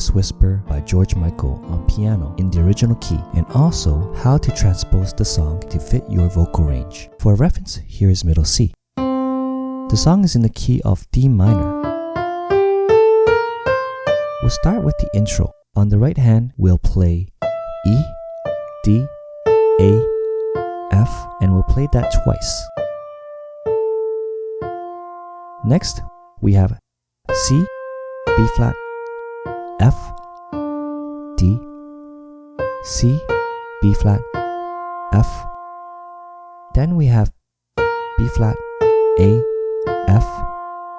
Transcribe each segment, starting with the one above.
Careless Whisper by George Micheal on piano in the original key, and also how to transpose the song to fit your vocal range. For reference, here is middle C. The song is in the key of D minor. We'll start with the intro. On the right hand, we'll play E, D, A, F, and we'll play that twice. Next, we have C, B flat, F, D, C, B flat, F. Then we have B flat, A, F,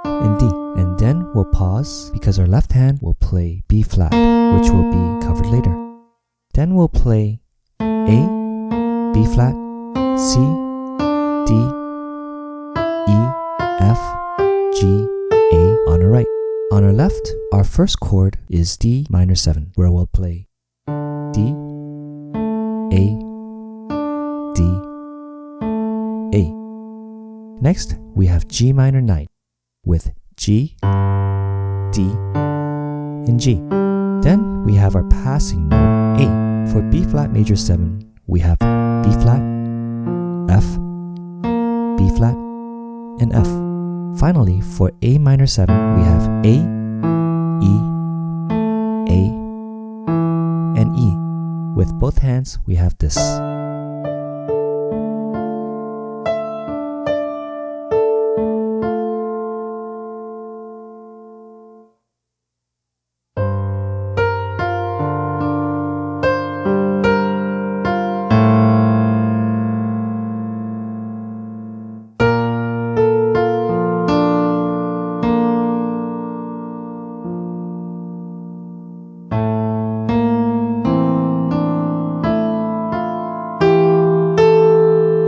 and D. And then we'll pause because our left hand will play B flat, which will be covered later. Then we'll play A, B flat, C, D, E, F, G, A on our right. On our left, our first chord is D minor 7, where we'll play D, A, D, A. Next, we have G minor 9 with G, D, and G. Then we have our passing note A. For B flat major 7, we have B flat, F, B flat, and F. Finally, for A minor 7, we have A, E, A, and E. With both hands, we have this.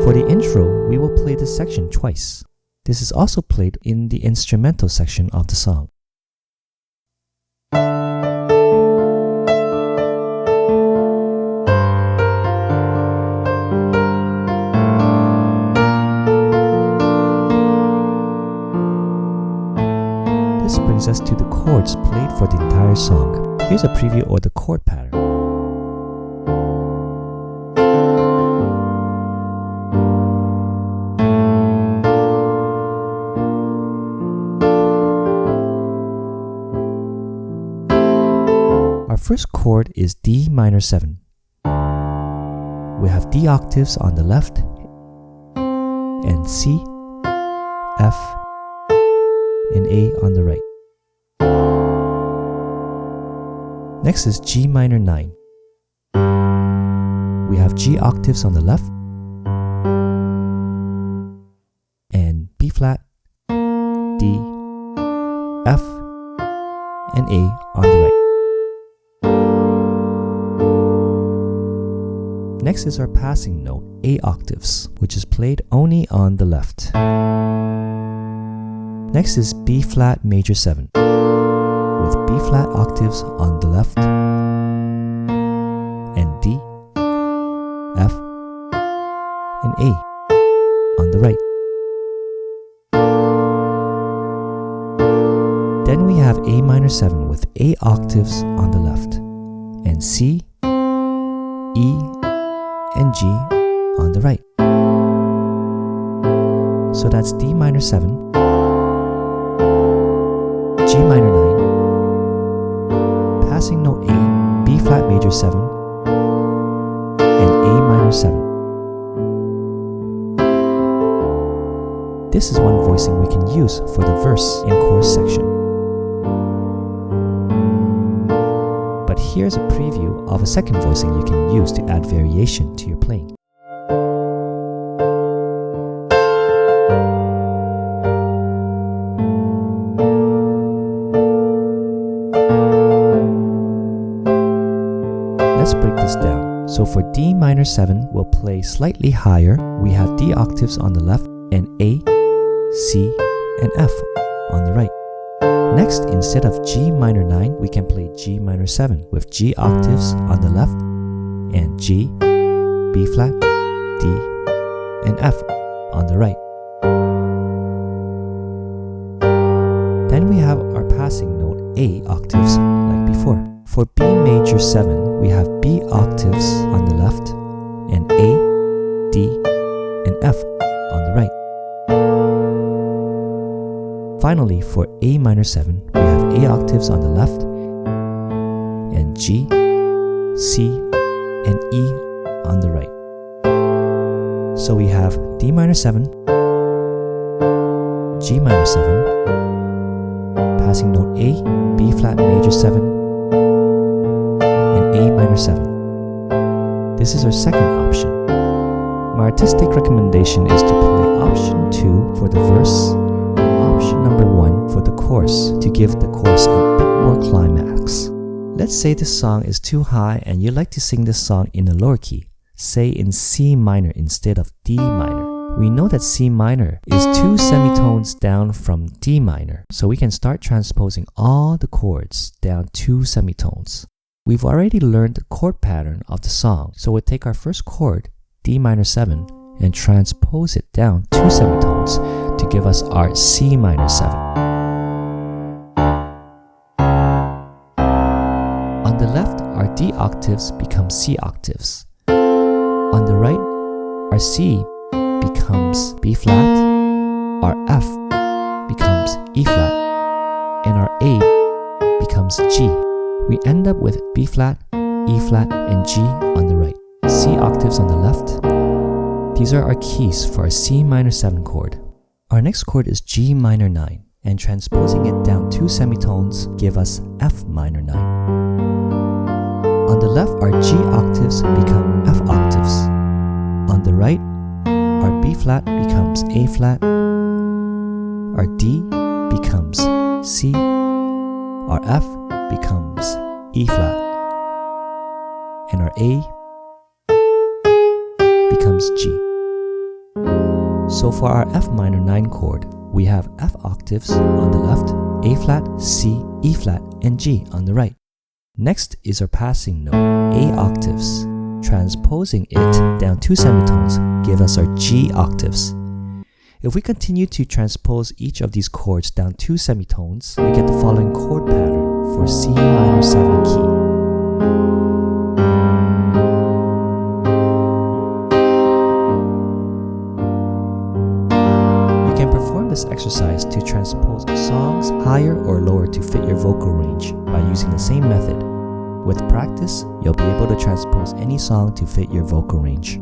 For the intro, we will play this section twice. This is also played in the instrumental section of the song. This brings us to the chords played for the entire song. Here's a preview of the chord pattern. Our first chord is D minor 7. We have D octaves on the left and C, F, and A on the right. Next is G minor 9. We have G octaves on the left and B flat, D, F, and A on the right. Next is our passing note, A octaves, which is played only on the left. Next is B flat major 7, with B flat octaves on the left, and D, F, and A on the right. Then we have A minor 7 with A octaves on the left, and C, E, and G on the right. So that's D minor 7, G minor 9, passing note A, B flat major 7, and A minor 7. This is one voicing we can use for the verse and chorus section. But here's a preview of a second voicing you can use to add variation to your playing. Let's break this down. So for D minor 7, we'll play slightly higher. We have D octaves on the left and A, C, and F on the right. Next, instead of G minor 9, we can play G minor 7 with G octaves on the left and G, B flat, D, and F on the right. Then we have our passing note A octaves like before. For B major 7, we have B octaves on the left and A, D, and F on the right. Finally, for A minor 7, we have A octaves on the left and G, C, and E on the right. So we have D minor 7, G minor 7, passing note A, B flat major 7, and A minor 7. This is our second option. My artistic recommendation is to play option 2 for the verse and option number 1 for the chorus to give the chorus a bit more climax. Let's say this song is too high and you'd like to sing this song in a lower key, say in C minor instead of D minor. We know that C minor is 2 semitones down from D minor, so we can start transposing all the chords down 2 semitones. We've already learned the chord pattern of the song, so we'll take our first chord, D minor 7, and transpose it down 2 semitones to give us our C minor 7. On the left, our D octaves become C octaves. On the right, our C becomes B flat, our F becomes E flat, and our A becomes G. We end up with B flat, E flat, and G on the right. C octaves on the left. These are our keys for our C minor 7 chord. Our next chord is G minor 9, and transposing it down 2 semitones give us F minor 9. On the left, our G octaves become F octaves. On the right, our B flat becomes A flat, our D becomes C, our F becomes E flat, and our A becomes G. So for our F minor 9 chord, we have F octaves on the left, A flat, C, E flat, and G on the right. Next is our passing note, A octaves. Transposing it down 2 semitones give us our G octaves. If we continue to transpose each of these chords down 2 semitones, we get the following chord pattern for C minor 7 key. You can perform this exercise to transpose songs higher or lower to fit your vocal range by using the same method. With practice, you'll be able to transpose any song to fit your vocal range.